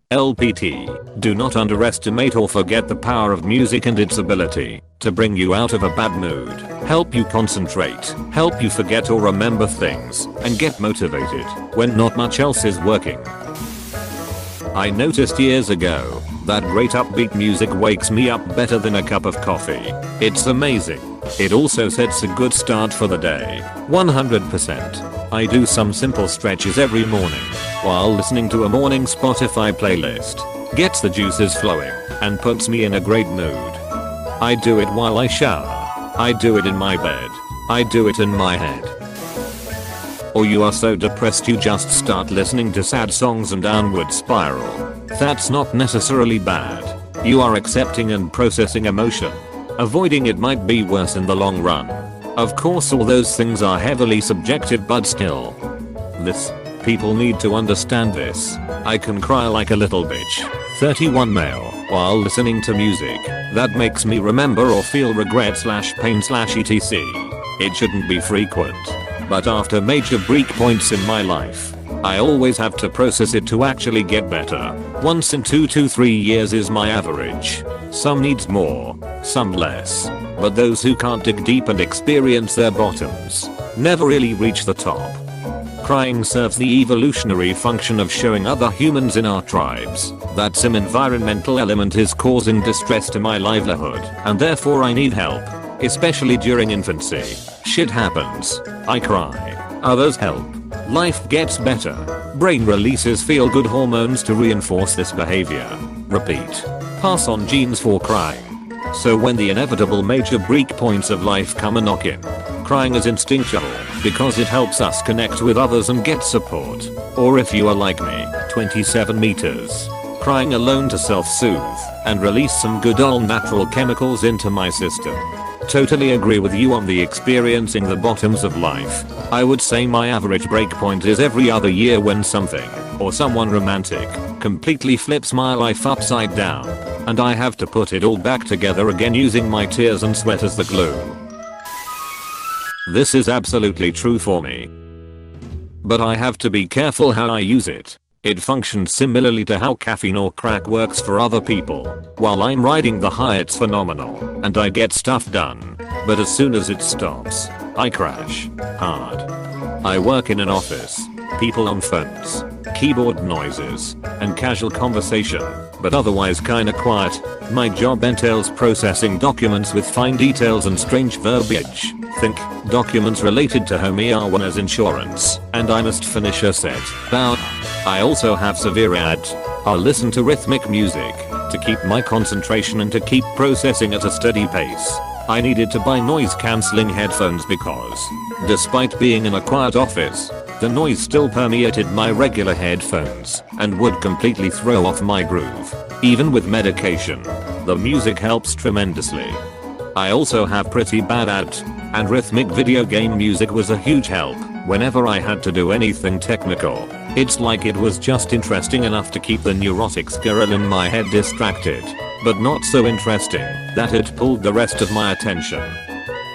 LPT, do not underestimate or forget the power of music and its ability to bring you out of a bad mood, help you concentrate, help you forget or remember things, and get motivated when not much else is working. I noticed years ago that great upbeat music wakes me up better than a cup of coffee. It's amazing. It also sets a good start for the day. 100%. I do some simple stretches every morning while listening to a morning Spotify playlist. Gets the juices flowing and puts me in a great mood. I do it while I shower. I do it in my bed. I do it in my head. Or you are so depressed you just start listening to sad songs and downward spiral. That's not necessarily bad. You are accepting and processing emotion. Avoiding it might be worse in the long run. Of course all those things are heavily subjective, but still. People need to understand this. I can cry like a little bitch, 31 male, while listening to music that makes me remember or feel regret/pain/etc. It shouldn't be frequent. But after major break points in my life, I always have to process it to actually get better. Once in 2 to 3 years is my average. Some needs more, some less. But those who can't dig deep and experience their bottoms never really reach the top. Crying serves the evolutionary function of showing other humans in our tribes that some environmental element is causing distress to my livelihood and therefore I need help, especially during infancy. Shit happens. I cry. Others help. Life gets better. Brain releases feel-good hormones to reinforce this behavior. Repeat. Pass on genes for crying. So when the inevitable major break points of life come a knockin', crying is instinctual because it helps us connect with others and get support. Or if you are like me, 27 meters, crying alone to self-soothe and release some good old natural chemicals into my system. Totally agree with you on the experiencing the bottoms of life. I would say my average breakpoint is every other year when something, or someone romantic, completely flips my life upside down, and I have to put it all back together again using my tears and sweat as the glue. This is absolutely true for me. But I have to be careful how I use it. It functions similarly to how caffeine or crack works for other people. While I'm riding the high it's phenomenal, and I get stuff done. But as soon as it stops, I crash hard. I work in an office, people on phones, keyboard noises, and casual conversation, but otherwise kinda quiet. My job entails processing documents with fine details and strange verbiage. Think documents related to homeowner's insurance, and I must finish a set. Now, I also have severe ADD. I'll listen to rhythmic music to keep my concentration and to keep processing at a steady pace. I needed to buy noise cancelling headphones because, despite being in a quiet office, the noise still permeated my regular headphones and would completely throw off my groove. Even with medication, the music helps tremendously. I also have pretty bad ADD, and rhythmic video game music was a huge help whenever I had to do anything technical. It's like it was just interesting enough to keep the neurotic squirrel in my head distracted, but not so interesting that it pulled the rest of my attention.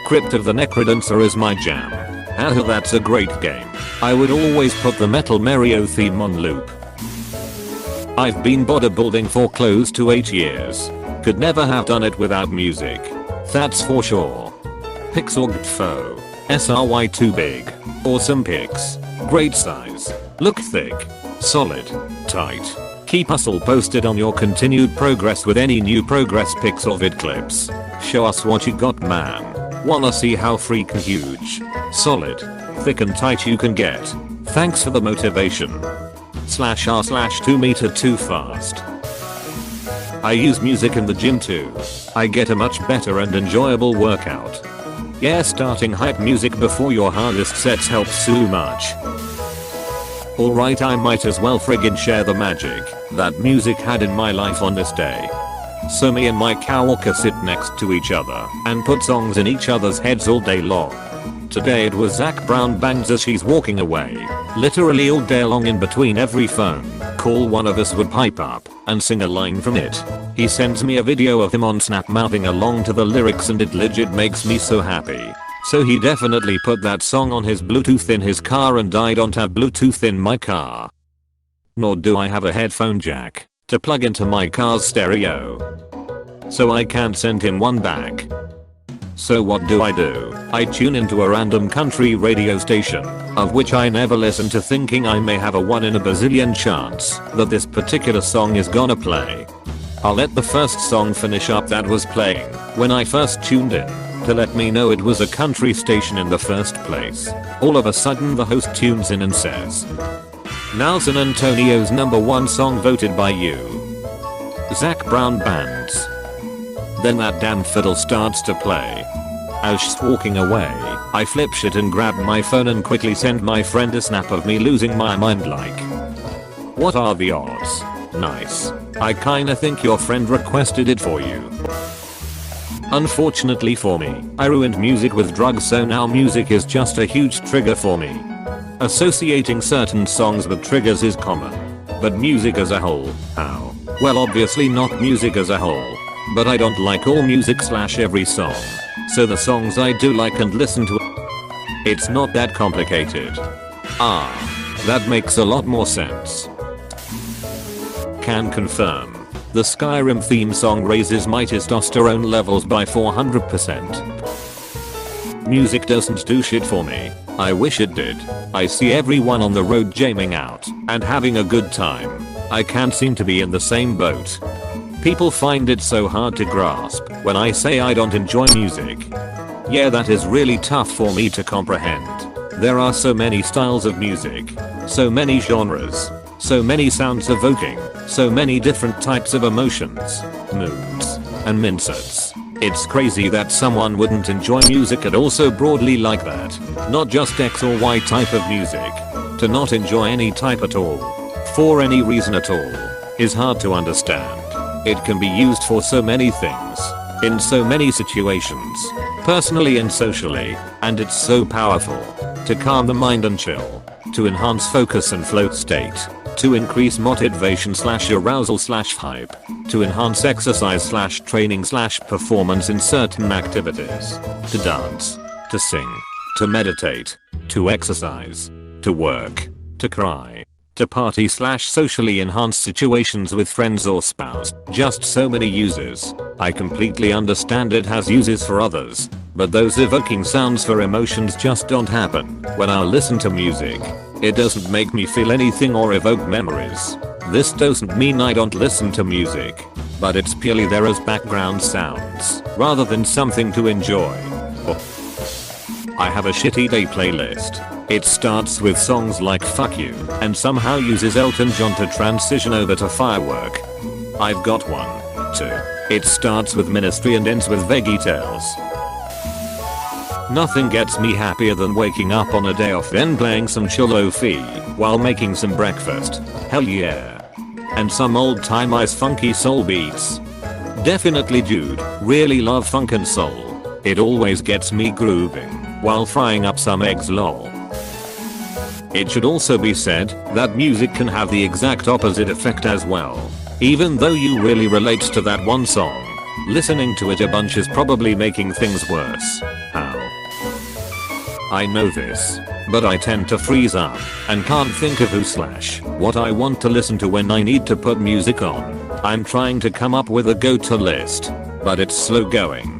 Crypt of the Necrodancer is my jam. Ah, that's a great game. I would always put the Metal Mario theme on loop. I've been bodybuilding for close to 8 years. Could never have done it without music. That's for sure. Pixelgtfo. SRY too big. Awesome pics. Great size. Look thick. Solid. Tight. Keep us all posted on your continued progress with any new progress pics or vid clips. Show us what you got, man. Wanna see how freaking huge, solid, thick and tight you can get. Thanks for the motivation. /r/2 meter too fast. I use music in the gym too. I get a much better and enjoyable workout. Yeah, starting hype music before your hardest sets helps so much. Alright, I might as well friggin' share the magic that music had in my life on this day. So me and my coworker sit next to each other and put songs in each other's heads all day long. Today it was Zac Brown Bangs As She's Walking Away. Literally all day long in between every phone call one of us would pipe up and sing a line from it. He sends me a video of him on Snap mouthing along to the lyrics and it legit makes me so happy. So he definitely put that song on his Bluetooth in his car and I don't have Bluetooth in my car. Nor do I have a headphone jack to plug into my car's stereo. So I can't send him one back. So what do? I tune into a random country radio station, of which I never listen to, thinking I may have a 1 in a bazillion chance that this particular song is gonna play. I'll let the first song finish up that was playing when I first tuned in to let me know it was a country station in the first place. All of a sudden the host tunes in and says, "Now San Antonio's #1 song voted by you, Zac Brown Bands." Then that damn fiddle starts to play. As she's walking away, I flip shit and grab my phone and quickly send my friend a snap of me losing my mind like, "What are the odds? Nice. I kinda think your friend requested it for you." Unfortunately for me, I ruined music with drugs, so now music is just a huge trigger for me. Associating certain songs with triggers is common. But music as a whole, how? Well, obviously not music as a whole. But I don't like all music / every song. So the songs I do like and listen to, it's not that complicated. Ah, that makes a lot more sense. Can confirm. The Skyrim theme song raises my testosterone levels by 400%. Music doesn't do shit for me. I wish it did. I see everyone on the road jamming out and having a good time. I can't seem to be in the same boat. People find it so hard to grasp when I say I don't enjoy music. Yeah, that is really tough for me to comprehend. There are so many styles of music, so many genres, so many sounds evoking so many different types of emotions, moods, and mindsets. It's crazy that someone wouldn't enjoy music at all so broadly like that. Not just X or Y type of music. To not enjoy any type at all, for any reason at all, is hard to understand. It can be used for so many things, in so many situations, personally and socially, and it's so powerful. To calm the mind and chill, to enhance focus and float state, to increase motivation / arousal / hype, to enhance exercise / training / performance in certain activities, to dance, to sing, to meditate, to exercise, to work, to cry, to party / socially enhance situations with friends or spouse. Just so many uses. I completely understand it has uses for others, but those evoking sounds for emotions just don't happen when I listen to music. It doesn't make me feel anything or evoke memories. This doesn't mean I don't listen to music, but it's purely there as background sounds, rather than something to enjoy. I have a shitty day playlist. It starts with songs like Fuck You, and somehow uses Elton John to transition over to Firework. I've got one, too. It starts with Ministry and ends with Veggie Tales. Nothing gets me happier than waking up on a day off then playing some chill lo-fi while making some breakfast. Hell yeah. And some old time ice funky soul beats. Definitely dude, really love funk and soul. It always gets me grooving while frying up some eggs lol. It should also be said that music can have the exact opposite effect as well. Even though you really relate to that one song, listening to it a bunch is probably making things worse. How? I know this, but I tend to freeze up and can't think of who / what I want to listen to when I need to put music on. I'm trying to come up with a go-to list, but it's slow going.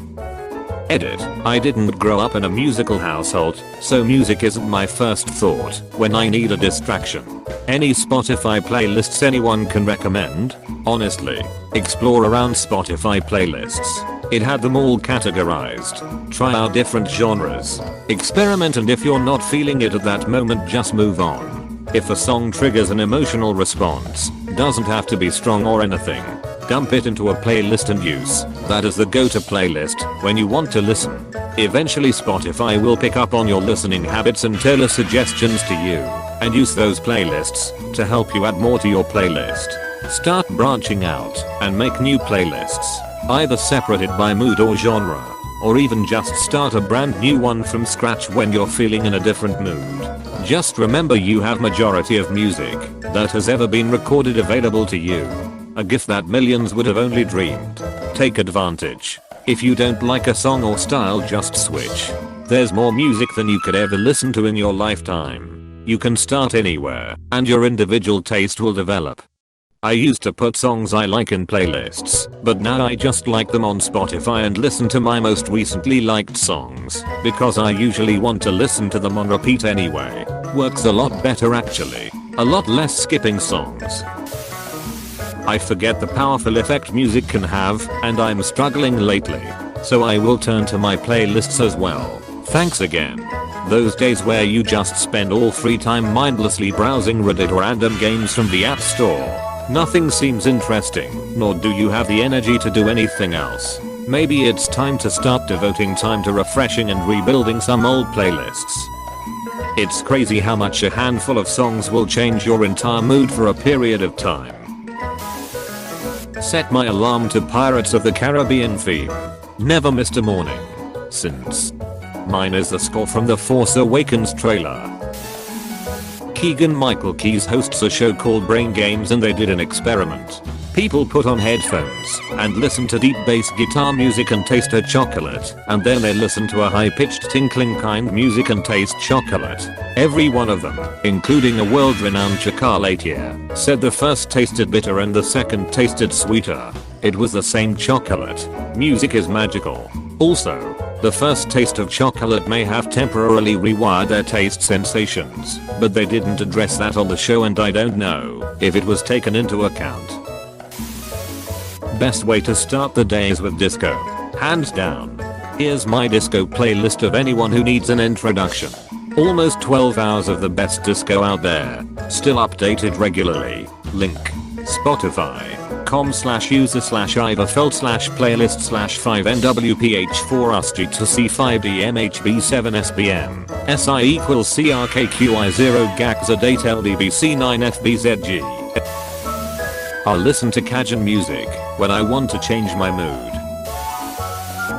Edit. I didn't grow up in a musical household, so music isn't my first thought when I need a distraction. Any Spotify playlists anyone can recommend? Honestly, explore around Spotify playlists. It had them all categorized. Try out different genres. Experiment, and if you're not feeling it at that moment, just move on. If a song triggers an emotional response, doesn't have to be strong or anything. Dump it into a playlist and use that as the go-to playlist when you want to listen. Eventually Spotify will pick up on your listening habits and tailor suggestions to you, and use those playlists to help you add more to your playlist. Start branching out and make new playlists, either separated by mood or genre, or even just start a brand new one from scratch when you're feeling in a different mood. Just remember, you have majority of music that has ever been recorded available to you. A gift that millions would have only dreamed. Take advantage. If you don't like a song or style, just switch. There's more music than you could ever listen to in your lifetime. You can start anywhere, and your individual taste will develop. I used to put songs I like in playlists, but now I just like them on Spotify and listen to my most recently liked songs, because I usually want to listen to them on repeat anyway. Works a lot better actually. A lot less skipping songs. I forget the powerful effect music can have, and I'm struggling lately. So I will turn to my playlists as well. Thanks again. Those days where you just spend all free time mindlessly browsing Reddit or random games from the App Store. Nothing seems interesting, nor do you have the energy to do anything else. Maybe it's time to start devoting time to refreshing and rebuilding some old playlists. It's crazy how much a handful of songs will change your entire mood for a period of time. Set my alarm to Pirates of the Caribbean theme. Never missed a morning. Since. Mine is the score from The Force Awakens trailer. Keegan-Michael Key hosts a show called Brain Games, and they did an experiment. People put on headphones and listen to deep bass guitar music and taste a chocolate, and then they listen to a high-pitched tinkling kind music and taste chocolate. Every one of them, including a world-renowned chocolatier, said the first tasted bitter and the second tasted sweeter. It was the same chocolate. Music is magical. Also, the first taste of chocolate may have temporarily rewired their taste sensations, but they didn't address that on the show, and I don't know if it was taken into account. Best way to start the day is with disco. Hands down. Here's my disco playlist of anyone who needs an introduction. Almost 12 hours of the best disco out there. Still updated regularly. Link. Spotify.com/user/iva/5nwph4ust2c5dmhb7sbm si equals crkqi0 gakzadateldbc9fbzg. I'll listen to Cajun music when I want to change my mood.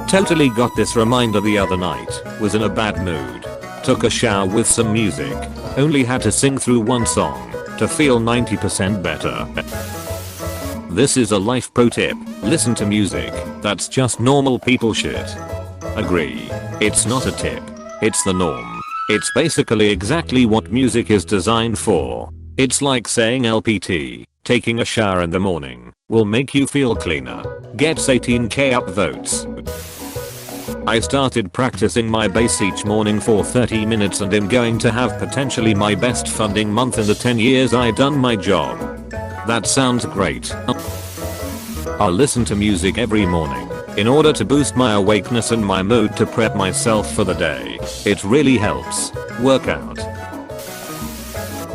Totally got this reminder the other night. Was in a bad mood. Took a shower with some music. Only had to sing through one song to feel 90% better. This is a life pro tip. Listen to music that's just normal people shit. Agree. It's not a tip. It's the norm. It's basically exactly what music is designed for. It's like saying LPT, taking a shower in the morning, will make you feel cleaner. Gets 18k upvotes. I started practicing my bass each morning for 30 minutes and am going to have potentially my best funding month in the 10 years I've done my job. That sounds great. I'll listen to music every morning in order to boost my awakeness and my mood to prep myself for the day. It really helps. Workout.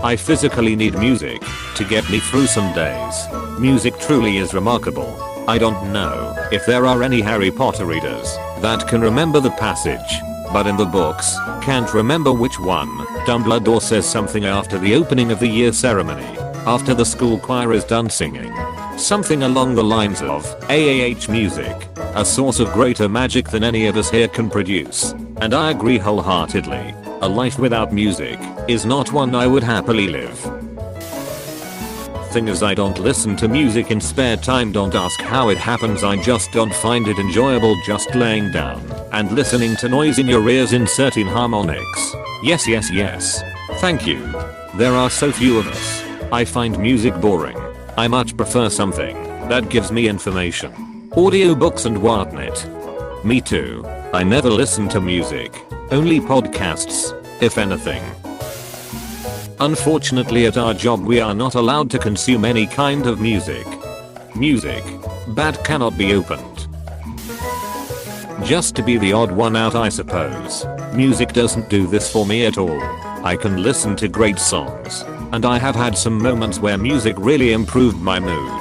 I physically need music to get me through some days. Music truly is remarkable. I don't know if there are any Harry Potter readers that can remember the passage, but in the books, can't remember which one. Dumbledore says something after the opening of the year ceremony, after the school choir is done singing. Something along the lines of, AAH music, a source of greater magic than any of us here can produce. And I agree wholeheartedly. A life without music is not one I would happily live. Thing is, I don't listen to music in spare time. Don't ask how it happens, I just don't find it enjoyable just laying down and listening to noise in your ears inserting harmonics. Yes. Thank you. There are so few of us. I find music boring. I much prefer something that gives me information. Audiobooks and whatnot. Me too. I never listen to music. Only podcasts, if anything. Unfortunately at our job we are not allowed to consume any kind of music. Music. Bad cannot be opened. Just to be the odd one out, I suppose. Music doesn't do this for me at all. I can listen to great songs, and I have had some moments where music really improved my mood.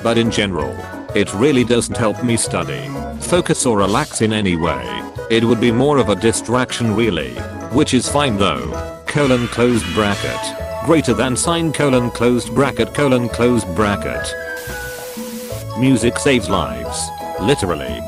But in general, it really doesn't help me study, focus or relax in any way. It would be more of a distraction really, which is fine though. Closed bracket. Greater than sign closed bracket. Music saves lives. Literally.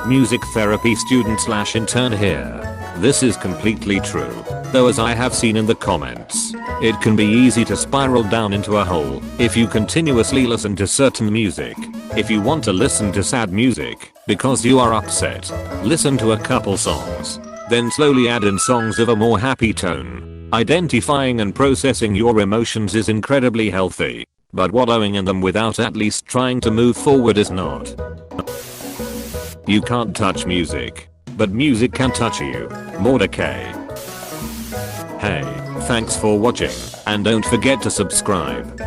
Music therapy student / intern here. This is completely true. Though as I have seen in the comments, it can be easy to spiral down into a hole if you continuously listen to certain music. If you want to listen to sad music, Because you are upset, listen to a couple songs. Then slowly add in songs of a more happy tone. Identifying and processing your emotions is incredibly healthy. But wallowing in them without at least trying to move forward is not. You can't touch music. But music can touch you. Mordecai. Hey, thanks for watching. And don't forget to subscribe.